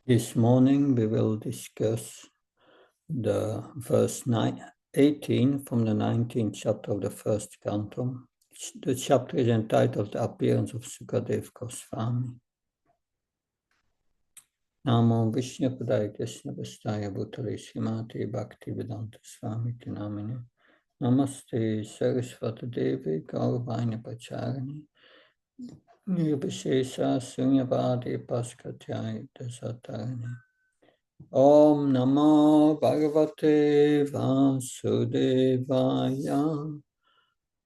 This morning we will discuss the verse 18 from the 19th chapter of the first canto. The chapter is entitled The Appearance of Sukadev Goswami. Namo Vishnu Padaya Krishna Vastaya Bhutale Srimati Bhakti Vedanta Swami Tinamini. Namaste Saraswati Devi Gauravani Pacharani. Nirvishesha Sunyavadi Paskatyai Dasatarani. Om Namo Bhagavate Vasudevaya.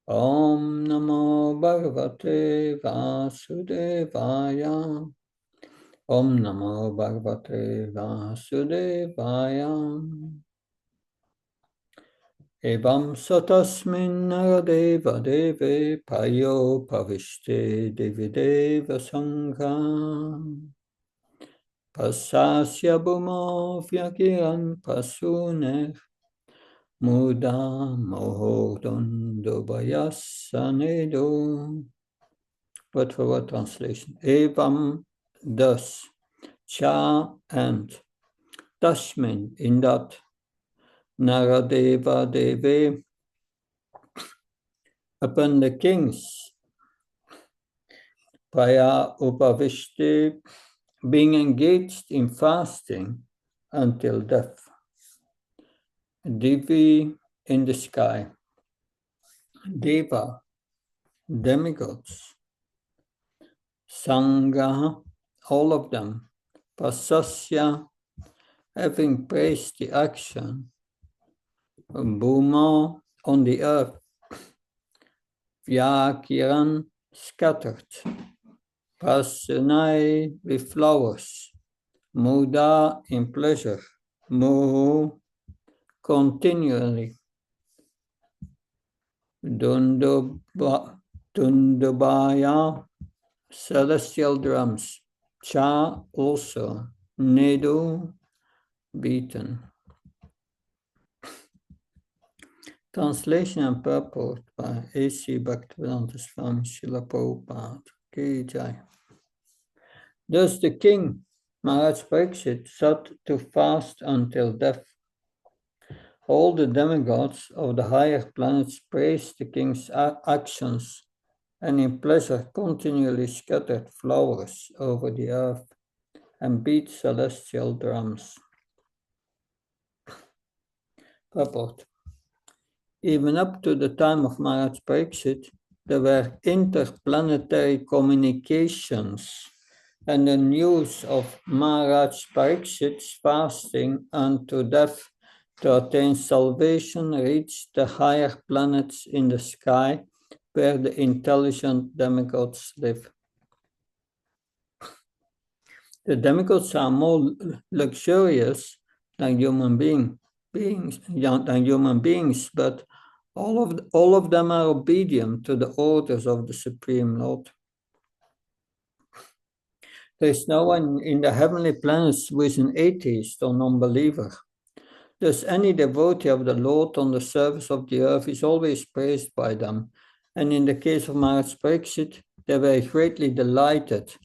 Om Namo Bhagavate Vasudevaya. Om Namo Bhagavate Vasudevaya. Evam satasmin naradeva deve payo pavishte devideva sangha. Pasasya bhumo vyakiran pasuner muda mohodondo bayasanedo. Word for word translation. Evam, thus, cha and, tasmin, in that, naradeva deve, upon the kings, paya upavishti, being engaged in fasting until death. Divi, in the sky. Deva, demigods. Sangha, all of them. Pasasya, having praised the action. Bhuma, on the earth. Vyakiran, scattered. Pasunai, with flowers. Muda, in pleasure. Muhu, continually. Dundubaya, celestial drums. Cha, also. Nedu, beaten. Translation and purport by A.C. Bhaktivedanta Swami Srila Prabhupada. Ki Jai. Thus the king, Maharaj Pariksit, sought to fast until death. All the demigods of the higher planets praised the king's actions and in pleasure continually scattered flowers over the earth and beat celestial drums. Purport. Even up to the time of Maharaj Pariksit, there were interplanetary communications, and the news of Maharaj Pariksit's fasting unto death to attain salvation reached the higher planets in the sky where the intelligent demigods live. The demigods are more luxurious than human beings, but all of them are obedient to the orders of the Supreme Lord. There is no one in the heavenly planets who is an atheist or non-believer. Thus, any devotee of the Lord on the surface of the earth is always praised by them. And in the case of Maharaj Pariksit, they were greatly delighted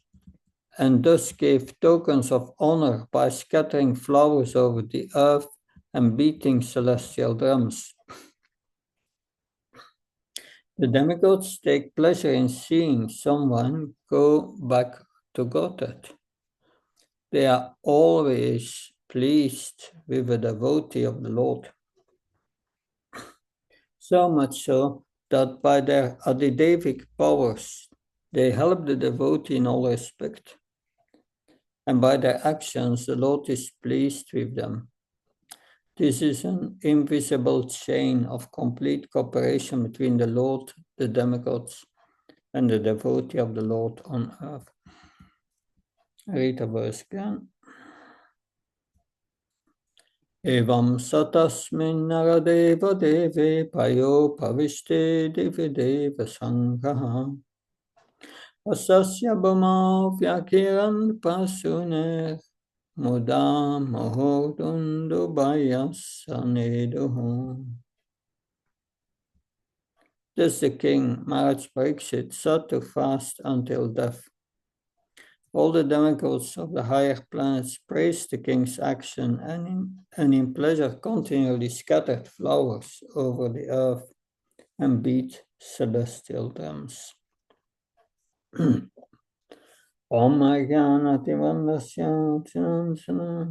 and thus gave tokens of honor by scattering flowers over the earth and beating celestial drums. The demigods take pleasure in seeing someone go back to Godhead. They are always pleased with a devotee of the Lord. So much so that by their adidevic powers, they help the devotee in all respect. And by their actions, the Lord is pleased with them. This is an invisible chain of complete cooperation between the Lord, the demigods, and the devotee of the Lord on earth. I read a verse again. Evam satasmin naradeva deve payo pavishte devideva sangha. Asasya bhama vyakiran pasuner muda mohodundu bayasaneduhu. Thus the king, Maharaj Pariksit, sought to fast until death. All the demigods of the higher planets praised the king's action, and in pleasure continually scattered flowers over the earth and beat celestial drums. Om Jnanati Vandasya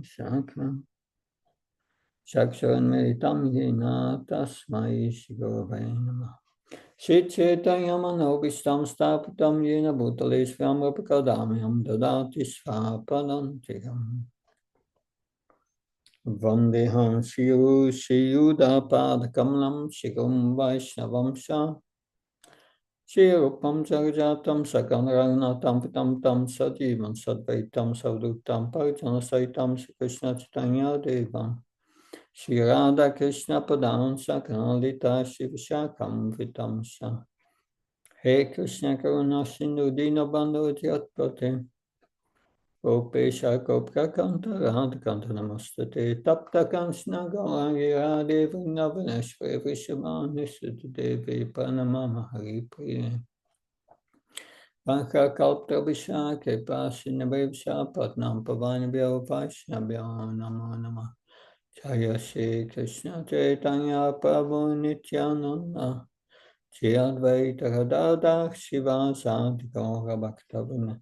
Shakram Shaksharan Meditam Yena Tasmai Shigurave Namah. Shri Chaitanya Manobishtam Stapitam Yena Bhutale Svam Rapakadamyam Dadati Svapadantikam Vandeham Shiyuda Padakalam Shigum Vaishnavam Shah Shri Rupam Jagajatam Sakam Raghunatam Pitam Tam Sajivam Sadvaitam Savdutam Parjana Saitam Shri Krishna Chaitanya Devam Shri Radha Krishna Padam Sakanalita Shri Vishakam Vitam Shah He Krishna Karuna Sindhu Dinabandhu Jatpate Gopesha Goprakanta Radhakanta Namastate Tapta Kanchana Gaurangi Radhe Vrindavaneshwari Vrishabhani Sutadevi Pranamama Hari Priye Vanka Kalpta Vishake Pasinabhivsha Patnam Pavanabhyo Vaishnabhyo Namo Namah Jaya Shri Krishna Chaitanya Prabhu Nityananda Shri Advaita Gadadhar Shiva Sadi Gaura Bhaktavinda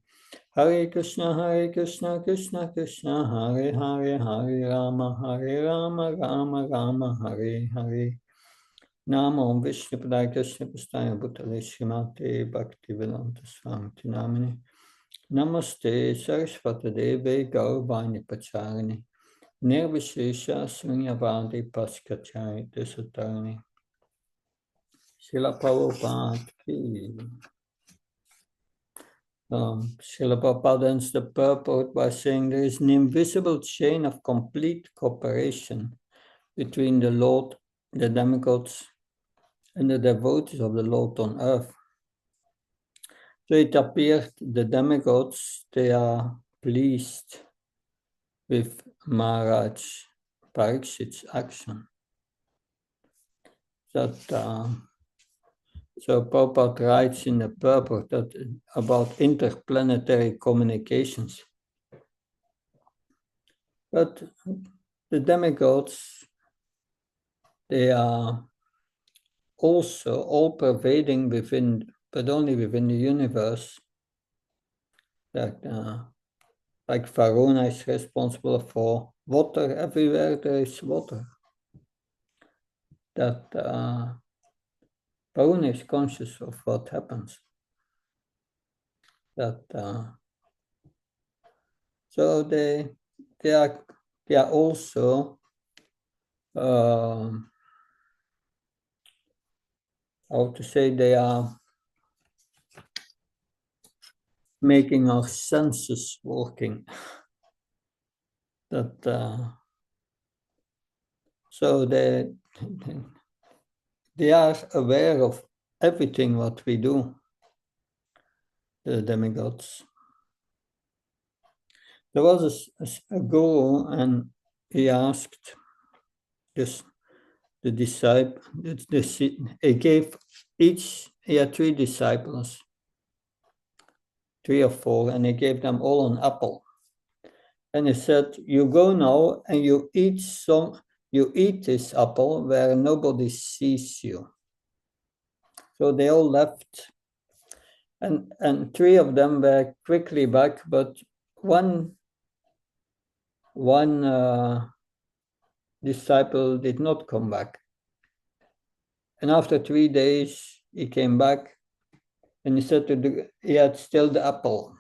Hare Krishna Krishna Krishna Hare Hare Hare Rama Rama Hare Hare Namo Vishnu Padaya Krishna Pustaya Bhutale Srimate Bhaktivedanta Swami Namini Namaste Saraswati Devi Gauravani Pacharini Nirvishesha Sunyavadi Paskachari Desatarni Srila Prabhupada ki. Srila Prabhupada ends the purport by saying there is an invisible chain of complete cooperation between the Lord, the demigods, and the devotees of the Lord on earth. So it appeared the demigods, they are pleased with Maharaj Parikshit's action. That So Prabhupada writes in the purport that about interplanetary communications. But the demigods, they are also all pervading within, but only within the universe. That like Varuna is responsible for water, everywhere there is water. That Varuna is conscious of what happens. That so they are also how to say, they are making our senses working. That so they are aware of everything what we do, the demigods. There was a guru, and he asked the disciple, he gave each, he had 3 disciples, 3 or 4, and he gave them all an apple. And he said, you go now and you eat this apple where nobody sees you. So they all left, and 3 of them were quickly back, but one disciple did not come back. And after 3 days, he came back, and he said he had still the apple.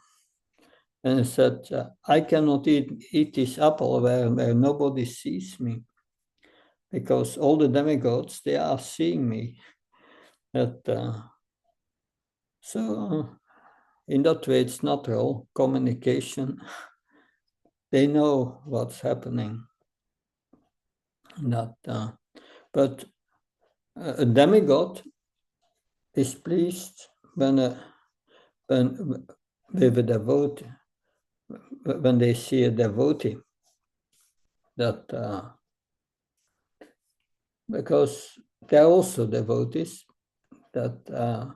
And he said, I cannot eat this apple where nobody sees me, because all the demigods, they are seeing me. So in that way, it's natural communication. They know what's happening. But a demigod is pleased when with a devotee, when they see a devotee, that because they're also devotees, that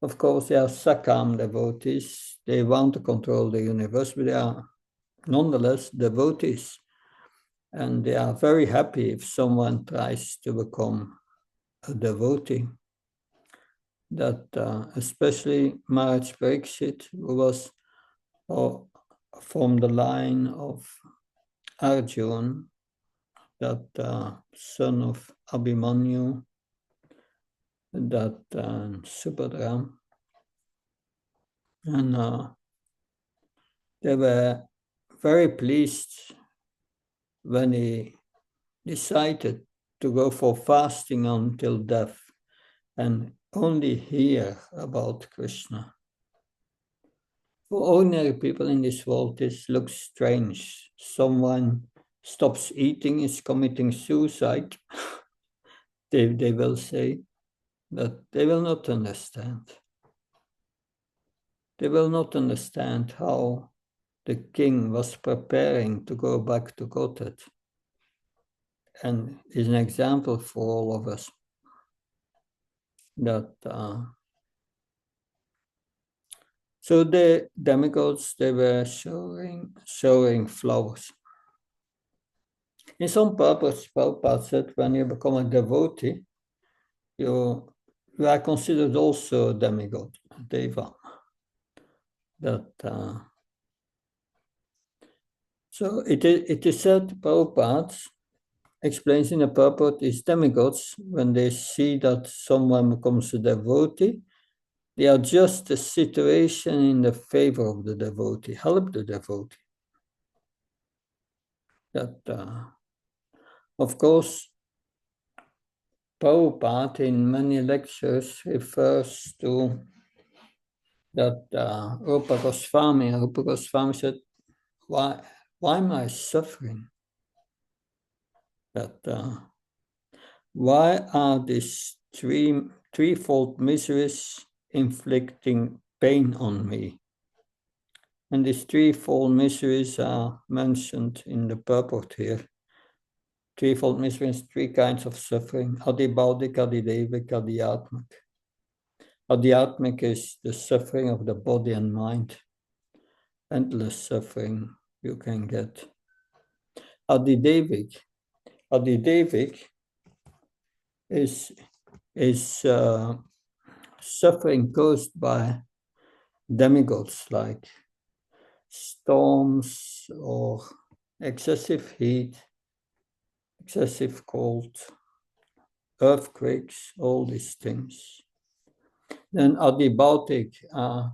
Of course, they are Sakam devotees. They want to control the universe, but they are nonetheless devotees. And they are very happy if someone tries to become a devotee. That especially Maharaj Pariksit, who was from the line of Arjun, that son of Abhimanyu, that Subhadra, and they were very pleased when he decided to go for fasting until death and only hear about Krishna. For ordinary people in this world, this looks strange. Someone stops eating, is committing suicide, they will say, but they will not understand. They will not understand how the king was preparing to go back to Godhead, and is an example for all of us that so the demigods, they were showering flowers. In some purpose, Prabhupada said, when you become a devotee, you are considered also a demigod, a deva. So it is said, Prabhupada explains in the purport, these demigods, when they see that someone becomes a devotee, they adjust the situation in the favor of the devotee, help the devotee. That, of course, Prabhupada in many lectures refers to that Rupa Goswami said, why am I suffering? That why are these threefold miseries inflicting pain on me? And these threefold miseries are mentioned in the purport here. Threefold miseries, three kinds of suffering: Adibaudik, Adidevik, Adhyatmik. Adhyatmik is the suffering of the body and mind, endless suffering you can get. Adidevik is suffering caused by demigods like storms or excessive heat, excessive cold, earthquakes, all these things. Then adibautic are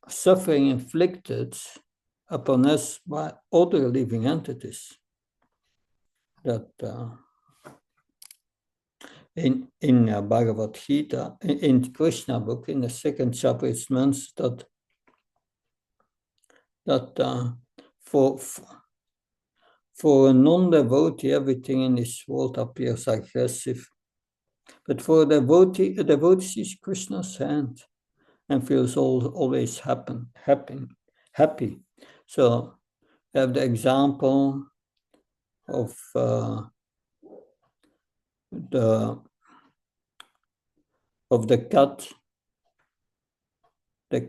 suffering inflicted upon us by other living entities. That in Bhagavad Gita, in Krishna book, in the second chapter, it's mentioned that for a non-devotee, everything in this world appears aggressive. But for a devotee sees Krishna's hand and feels always happy. So we have the example of the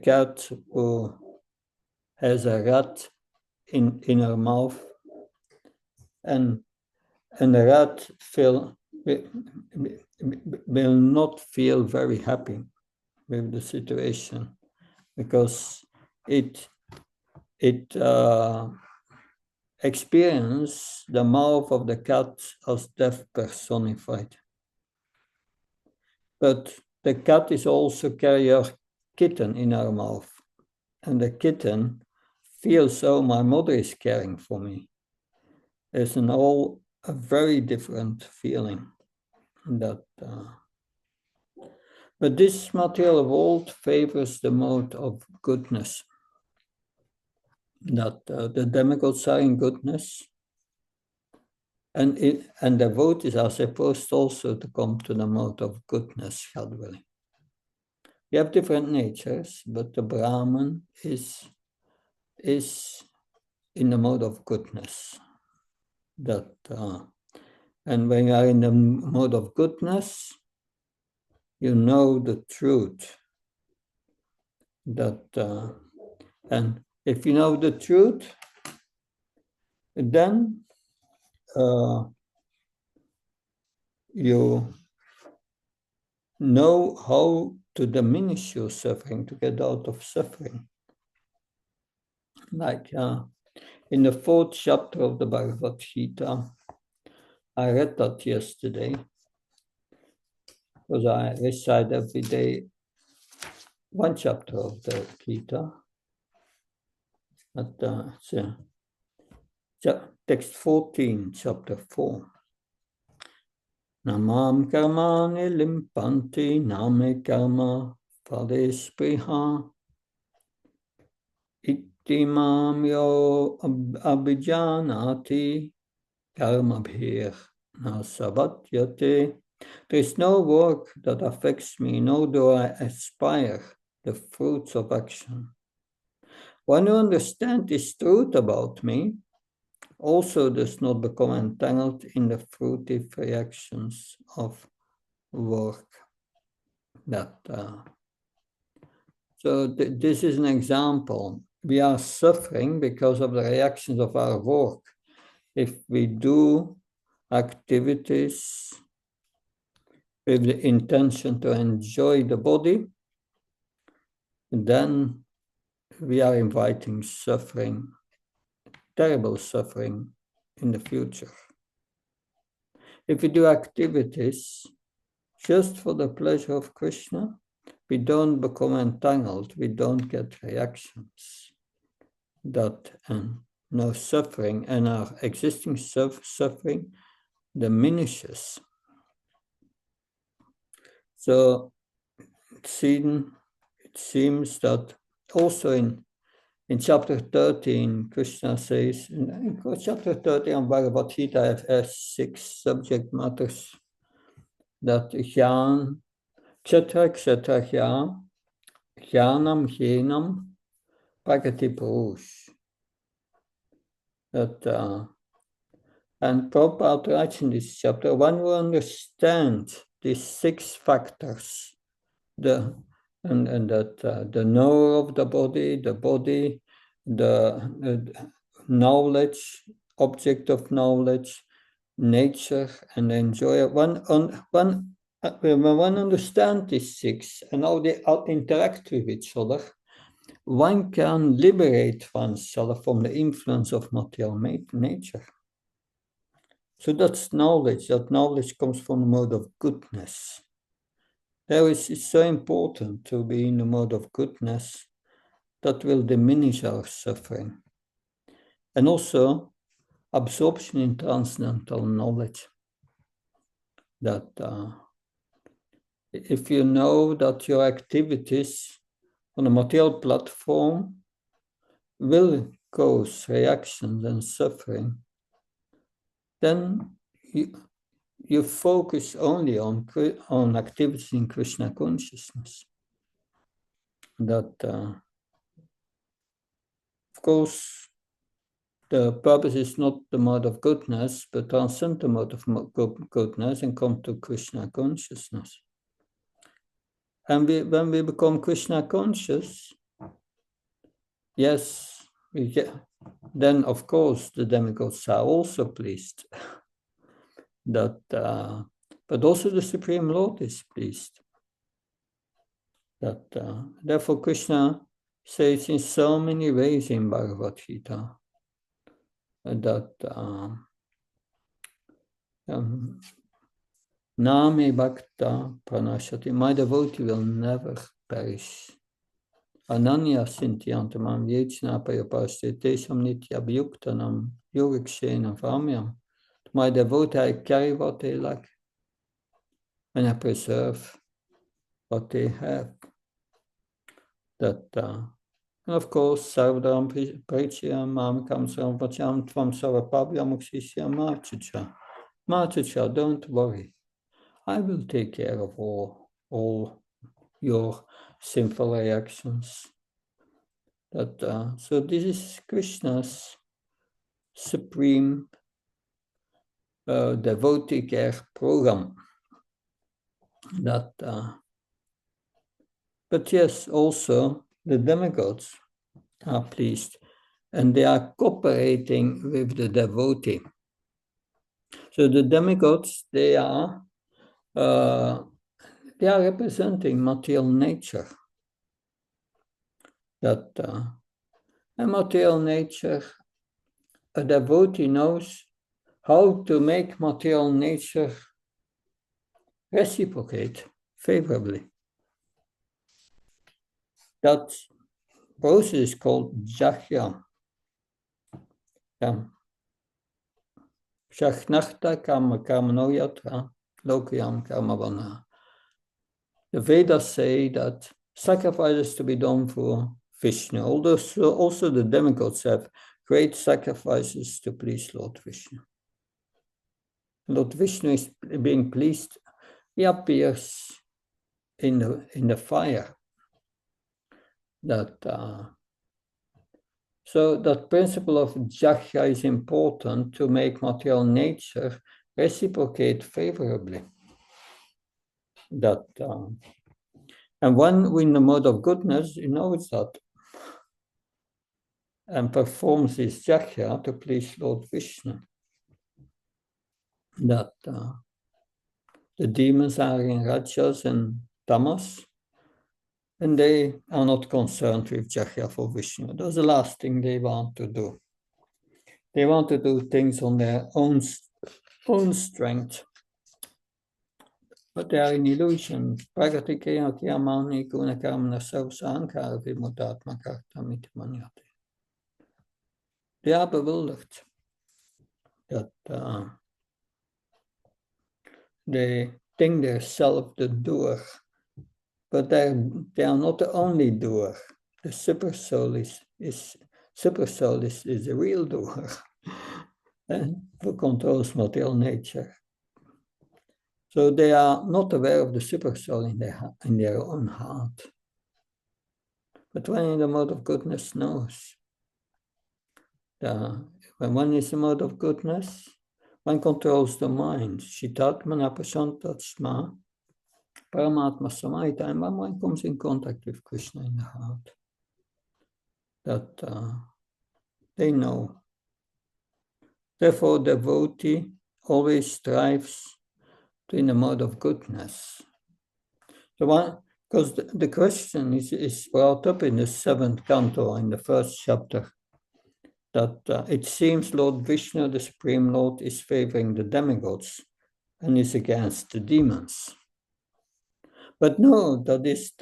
cat who has a rat in her mouth, and the rat will not feel very happy with the situation because it experiences the mouth of the cat as death personified. But the cat is also carrying a kitten in her mouth, and the kitten feels, oh, my mother is caring for me. It's a very different feeling. But this material world favors the mode of goodness. That the demigods are in goodness, and devotees are supposed also to come to the mode of goodness gradually. We have different natures, but the Brahman is in the mode of goodness. And when you are in the mode of goodness, you know the truth. And if you know the truth, then you know how to diminish your suffering, to get out of suffering. Like in the 4th chapter of the Bhagavad Gita, I read that yesterday, because I recite every day one chapter of the Gita. But text 14, chapter 4. Namam karmani limpanti name karma phalespriha ittimam yo abhijanati karmabhir nasabatyate. There is no work that affects me, nor do I aspire the fruits of action. One who understands this truth about me also does not become entangled in the fruitive reactions of work. This is an example. We are suffering because of the reactions of our work. If we do activities with the intention to enjoy the body, then we are inviting suffering, terrible suffering in the future. If we do activities just for the pleasure of Krishna, we don't become entangled, we don't get reactions. No suffering, and our existing suffering diminishes. So it seems that also in chapter 13, Krishna says, in chapter 13 of Bhagavad Gita has 6 subject matters, that Jnana, Kshetra Jnanam, Jnanam, Prakati Purush. And Prabhupada writes in this chapter, one will understand these 6 factors, the knower of the body, the knowledge, object of knowledge, nature, and enjoyer. When one understands these 6 and how they interact with each other, one can liberate oneself from the influence of material nature. So that's knowledge. That knowledge comes from the mode of goodness. It's so important to be in the mode of goodness that will diminish our suffering. And also absorption in transcendental knowledge. That if you know that your activities on a material platform will cause reactions and suffering, then you focus only on activities in Krishna consciousness. That, of course, the purpose is not the mode of goodness, but transcend the mode of goodness and come to Krishna consciousness. And when we become Krishna conscious, yes, then of course the demigods are also pleased. But also the Supreme Lord is pleased. Therefore Krishna says in so many ways in Bhagavad Gita that Name Bhakta Pranashati, my devotee will never perish. Ananya Sintyantamam Yechna Payapaste Tesham Nitya Bhyuktanam Yogikshena Vamyam. My devotee, I carry what they lack and I preserve what they have. And of course, Sarvadam Parichayam Mamakam Sarvacham Tvam Sarvapabhyam Ukshishya Marchucha. Marchucha, don't worry. I will take care of all your sinful reactions. So this is Krishna's supreme devotee care program. But yes, also the demigods are pleased, and they are cooperating with the devotee. So the demigods, they are representing material nature. That and material nature, a devotee knows how to make material nature reciprocate favorably. That process is called jahya. Shachnachta karma karmanoyatra lokayam karmavana. The Vedas say that sacrifices to be done for Vishnu. Although also the demigods have great sacrifices to please Lord Vishnu. Lord Vishnu is being pleased. He appears in the fire. So that principle of jahya is important to make material nature reciprocate favorably. And when we're in the mode of goodness, he knows that, and performs his jahya to please Lord Vishnu. That the demons are in rajas and tamas, and they are not concerned with jahya for Vishnu. That's the last thing they want to do. They want to do things on their own strength. But they are in illusion. Pragatikeya kiyamani gunakamna sausankara vimutatma kartamit manyate. They are bewildered that they think they're self the doer, but they are not the only doer. The super soul is the real doer and who controls material nature. So they are not aware of the super soul in their own heart. But when in the mode of goodness knows. When one is in the mode of goodness, one controls the mind. Shitatmana prasantatsma, Paramatma Samaita, and when one comes in contact with Krishna in the heart, that they know. Therefore, devotee always strives to in the mode of goodness. Because the question is brought up in the 7th canto, in the 1st chapter, that it seems Lord Vishnu, the Supreme Lord, is favoring the demigods and is against the demons. But no, that is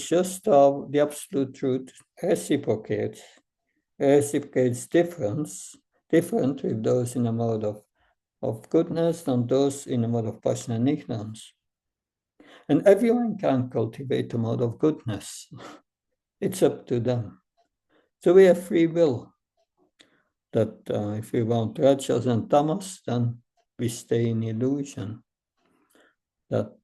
just how the absolute truth reciprocates different with those in the mode of goodness and those in the mode of passion and ignorance. And everyone can cultivate the mode of goodness. It's up to them. So we have free will. That if we want rajas and tamas, then we stay in illusion. That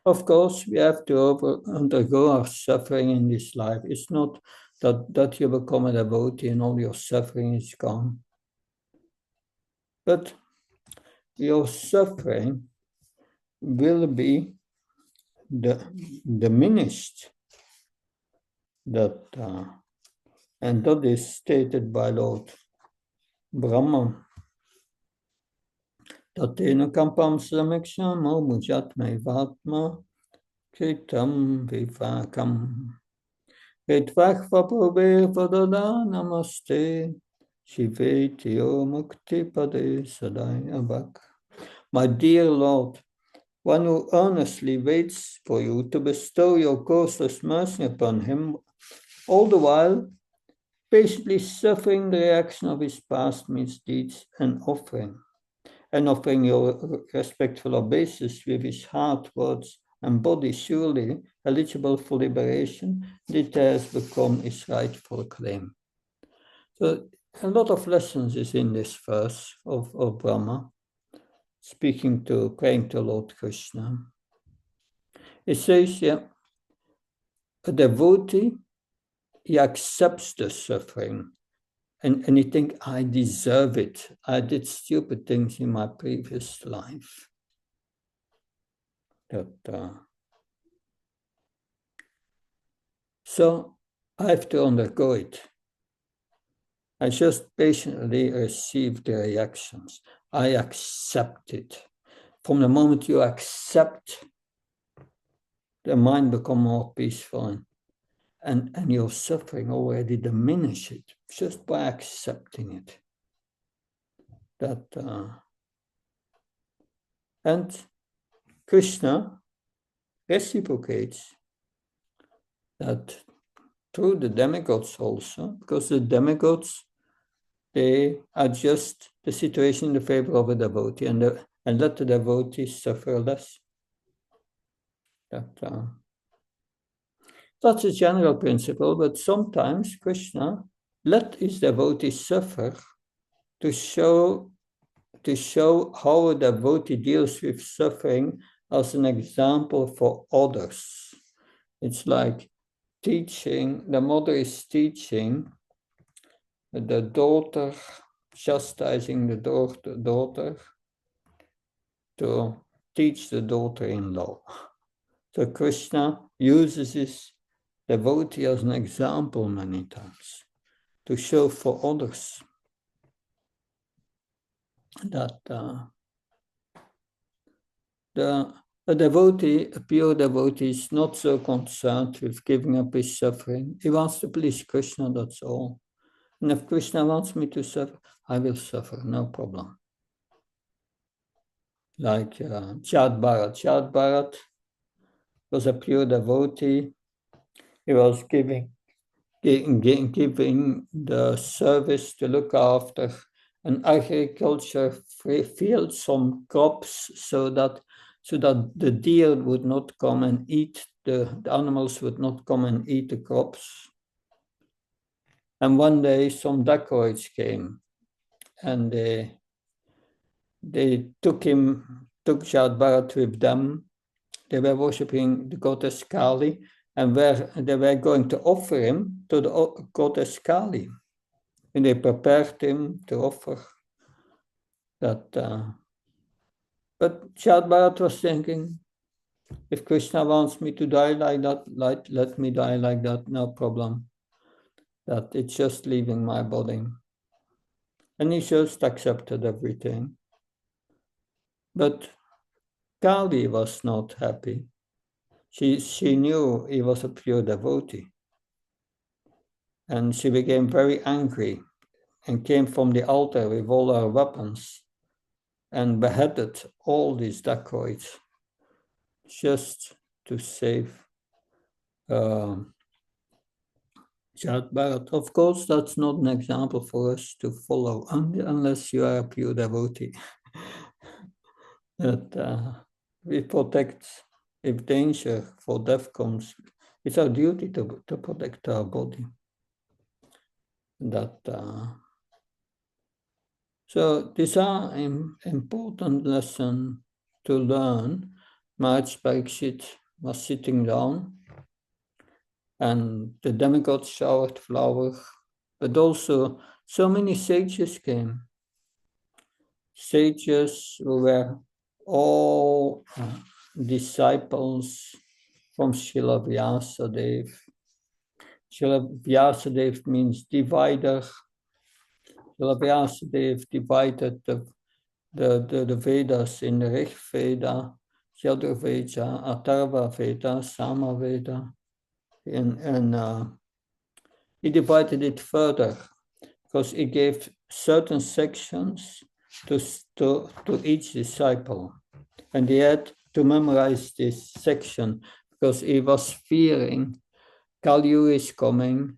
of course we have to undergo our suffering in this life. It's not that you become a devotee and all your suffering is gone. But your suffering will be diminished. And that is stated by Lord Brahma. Tatena kampam samekshamo mujatme vatma kritam vivakam. Etvakva probe vadada namaste shivetio mukti pade sadai abak. My dear Lord, one who earnestly waits for you to bestow your causeless mercy upon him, all the while patiently suffering the reaction of his past misdeeds and offering your respectful obeisance with his heart, words, and body surely eligible for liberation, has become his rightful claim. So a lot of lessons is in this verse of Brahma, praying to Lord Krishna. It says, a devotee, he accepts the suffering and he thinks, I deserve it. I did stupid things in my previous life. So I have to undergo it. I just patiently receive the reactions. I accept it. From the moment you accept, the mind becomes more peaceful, and your suffering already diminishes just by accepting it. And Krishna reciprocates that through the demigods also, because the demigods, they adjust the situation in the favor of a devotee and let the devotee suffer less. That's a general principle, but sometimes Krishna let his devotees suffer to show how a devotee deals with suffering as an example for others. It's like teaching, the mother is teaching the daughter, chastising the daughter to teach the daughter-in-law. So Krishna uses his devotee as an example many times to show for others that a devotee, a pure devotee, is not so concerned with giving up his suffering. He wants to please Krishna, that's all. And if Krishna wants me to suffer, I will suffer, no problem. Like Chad Bharat. Chad Bharat was a pure devotee. He was giving the service to look after an agriculture field, some crops, so that the deer would not come and eat, the animals would not come and eat the crops. And one day some dacoits came and they took Jad Bharat with them. They were worshipping the goddess Kali, and they were going to offer him to the goddess Kali. And they prepared him to offer that. But Jad Bharat was thinking, if Krishna wants me to die like that, let me die like that, no problem. That it's just leaving my body. And he just accepted everything. But Kali was not happy. She knew he was a pure devotee. And she became very angry and came from the altar with all her weapons and beheaded all these dacoits just to save Jad Bharat. Of course, that's not an example for us to follow unless you are a pure devotee. That we protect, if danger for death comes, it's our duty to protect our body. So these are important lessons to learn. Maharaj Parikshit was sitting down and the demigods showered flowers, but also so many sages came. Sages who were all disciples from Srila Vyasadeva. Srila Vyasadeva means divider. Srila Vyasadeva divided the Vedas in the Rig Veda, Yajurveda, Atharva Veda, Sama Veda, and he divided it further because he gave certain sections to each disciple, and he had to memorize this section because he was fearing Kali Yuga is coming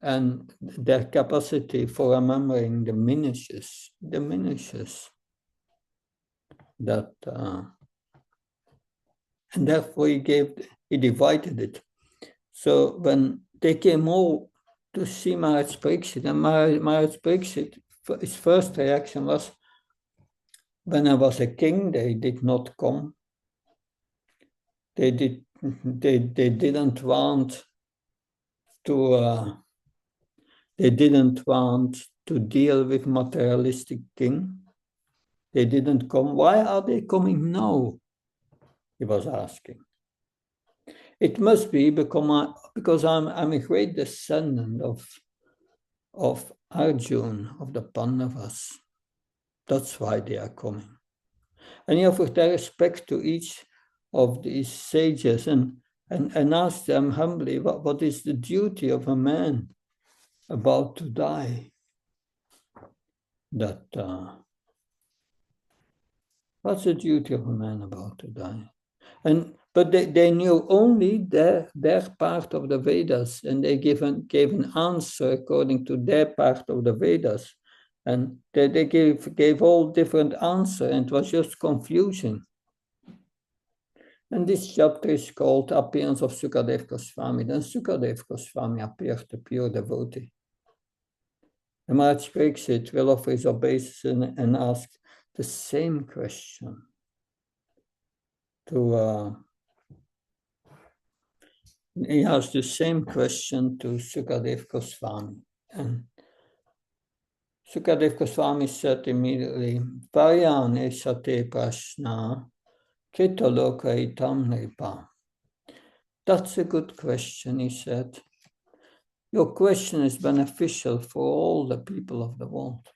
and their capacity for remembering diminishes. That and therefore he divided it. So when they came all to see Maharaj Parikshit, and Maharaj Parikshit, his first reaction was, when I was a king, they did not come. They didn't want to. They didn't want to deal with materialistic king. They didn't come. Why are they coming now? He was asking. It must be because I'm a great descendant of Arjun, of the Pandavas. That's why they are coming. And you offer their respect to each of these sages and ask them humbly, what is the duty of a man about to die? What's the duty of a man about to die? But they knew only their part of the Vedas, and they gave an answer according to their part of the Vedas. And they gave all different answers, and it was just confusion. And this chapter is called Appearance of Sukadev Goswami. Then Sukadev Goswami appeared the pure devotee. The Maharaj speaks it, will offer his obeisance and asks the same question to he asked the same question to Sukadev Goswami. And Sukadev Goswami said immediately, Vayane sate prashna kitaloka itam nripa. That's a good question, he said. Your question is beneficial for all the people of the world.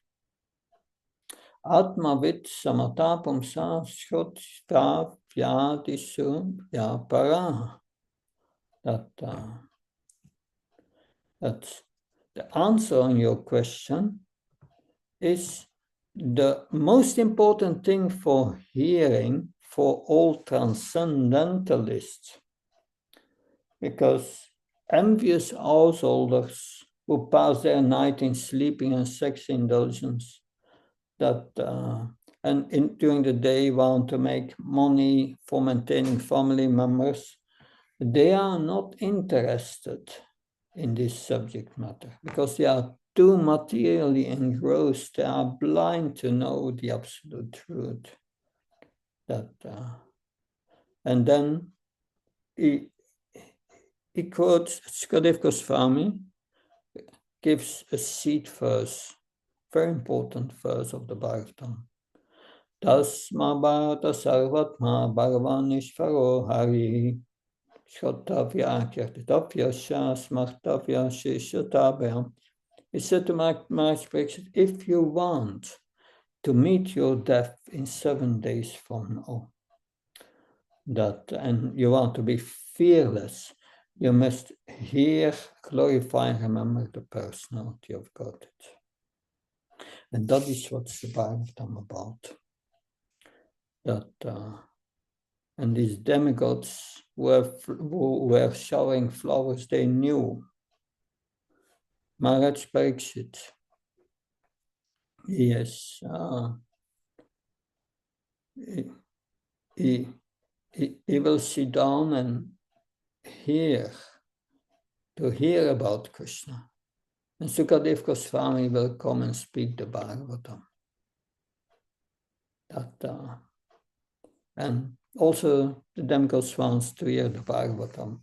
Atmavit samatapam sa shotsta vyadisu vyapara. That's the answer on your question is the most important thing for hearing for all transcendentalists. Because envious householders who pass their night in sleeping and sex indulgence, during the day want to make money for maintaining family members, they are not interested in this subject matter because they are too materially engrossed. They are blind to know the absolute truth. And then he quotes Sukadev Goswami, gives a seed verse, very important verse of the Bhagavatam. Tasma bharata sarvatma bhagavanishvaro hari shotavya kirtitavya smartavya shishatabhya. He said to Maharaj, if you want to meet your death in 7 days from now, and you want to be fearless, you must hear, glorify, and remember the personality of God. And that is what the Bhagavatam about. And these demigods who were showering flowers, they knew. Maharaj Parikshit, yes, he will sit down and hear about Krishna. And Sukadev Goswami will come and speak the Bhagavatam. And also the demigods wants to hear the Bhagavatam.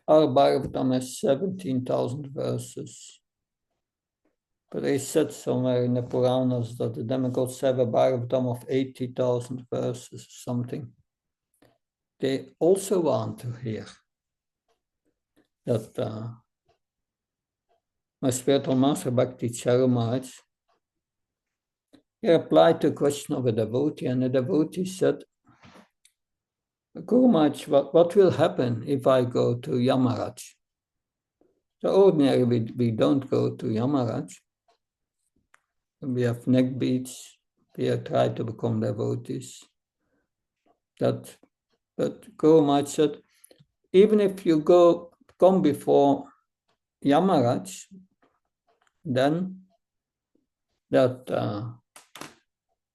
Our Bhagavatam has 17,000 verses. But they said somewhere in the Puranas that the demigods have a Bhagavatam of 80,000 verses or something. They also want to hear that my spiritual master Bhakti Charumaraj, he replied to a question of a devotee, and the devotee said, Guru Maharaj, what will happen if I go to Yamaraj? So ordinarily we don't go to Yamaraj. We have neck beads. We have tried to become devotees. But Guru Maharaj said, even if you come before Yamaraj, then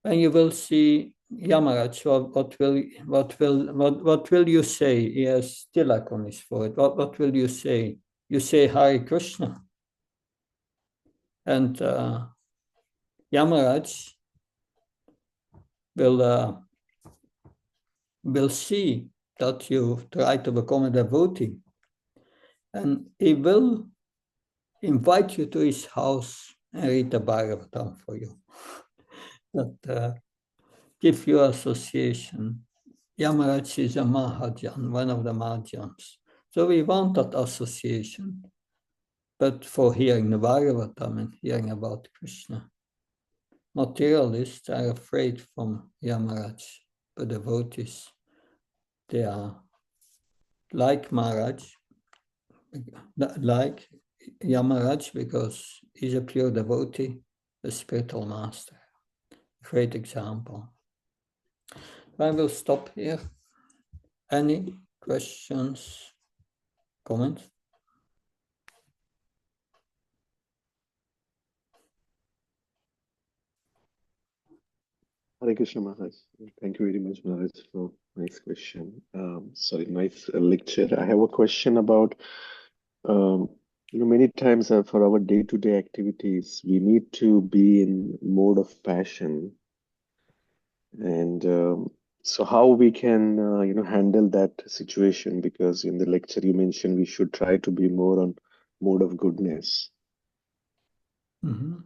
when you will see Yamaraj, what will you say? He has tilak on his forehead. What will you say? You say Hare Krishna. And Yamaraj will see that you try to become a devotee. And he will invite you to his house and read the Bhagavatam for you. That give you association. Yamaraj is a Mahajan, one of the Mahajans. So we want that association. But for hearing the Bhagavatam and hearing about Krishna, materialists are afraid from Yamaraj, but devotees, they are like Maharaj, like Yamaraj, because he's a pure devotee, a spiritual master. Great example. I will stop here. Any questions, comments? Hare Krishna Maharaj. Thank you very much, Maharaj, for nice question. Nice lecture. I have a question about, many times for our day-to-day activities, we need to be in mode of passion. And so how we can, handle that situation? Because in the lecture you mentioned we should try to be more on mode of goodness. Mm-hmm.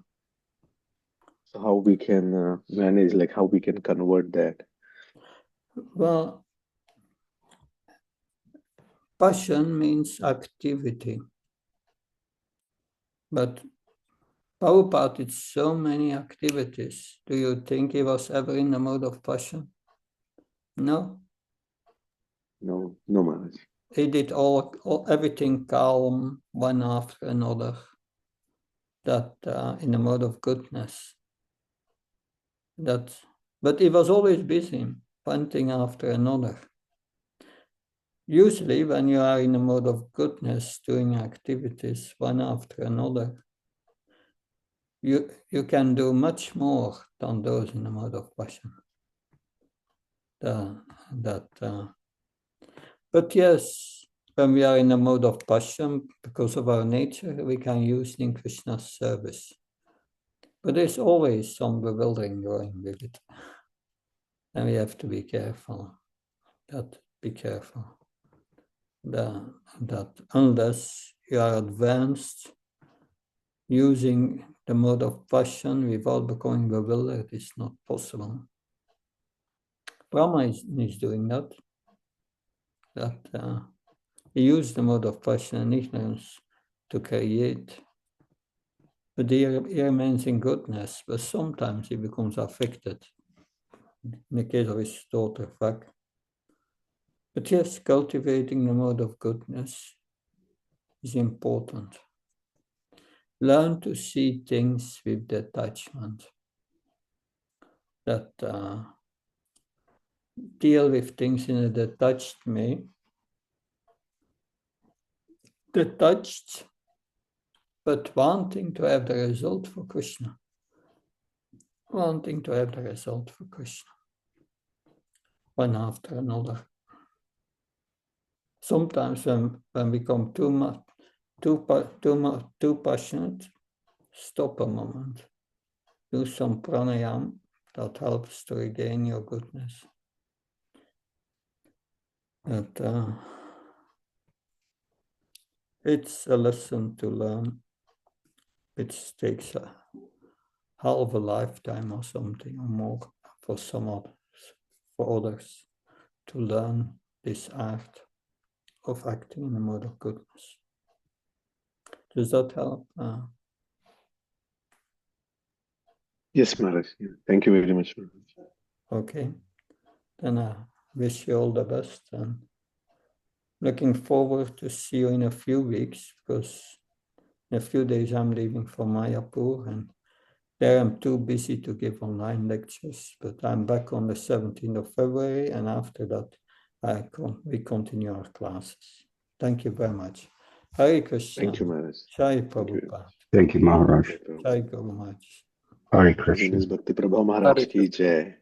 So how we can manage, like how we can convert that? Well, passion means activity. But Prabhupada did so many activities. Do you think he was ever in the mode of passion? No. No, Maharaj. He did everything calm, one after another, that in the mode of goodness. But he was always busy, one thing after another. Usually, when you are in the mode of goodness, doing activities one after another, you can do much more than those in the mode of passion. But yes, when we are in a mode of passion, because of our nature, we can use in Krishna's service. But there's always some bewildering going with it. And we have to be careful. Be careful. That unless you are advanced, using the mode of passion without becoming bewildered is not possible. Brahma is doing that. He used the mode of passion and ignorance to create. But he remains in goodness, but sometimes he becomes affected. In the case of his daughter, Vak. But yes, cultivating the mode of goodness is important. Learn to see things with detachment. That deal with things in a detached way. Detached, but wanting to have the result for Krishna. Wanting to have the result for Krishna. One after another. Sometimes when we become too passionate, stop a moment. Do some pranayama that helps to regain your goodness. It's a lesson to learn. It takes half a lifetime or something or more for others to learn this art of acting in a mode of goodness. Does that help? Yes, Maharaj. Thank you very much, Maharaj. Okay. Then I wish you all the best and looking forward to see you in a few weeks, because in a few days I'm leaving for Mayapur and there I'm too busy to give online lectures, but I'm back on the 17th of February and after that we continue our classes. Thank you very much. Hare Krishna. Thank you, Maharaj. Jai Prabhupada. Thank you, Maharaj. Jai Guru Maharaj. Hare Krishna. Bhakti Prabhu Maharaj ki jai.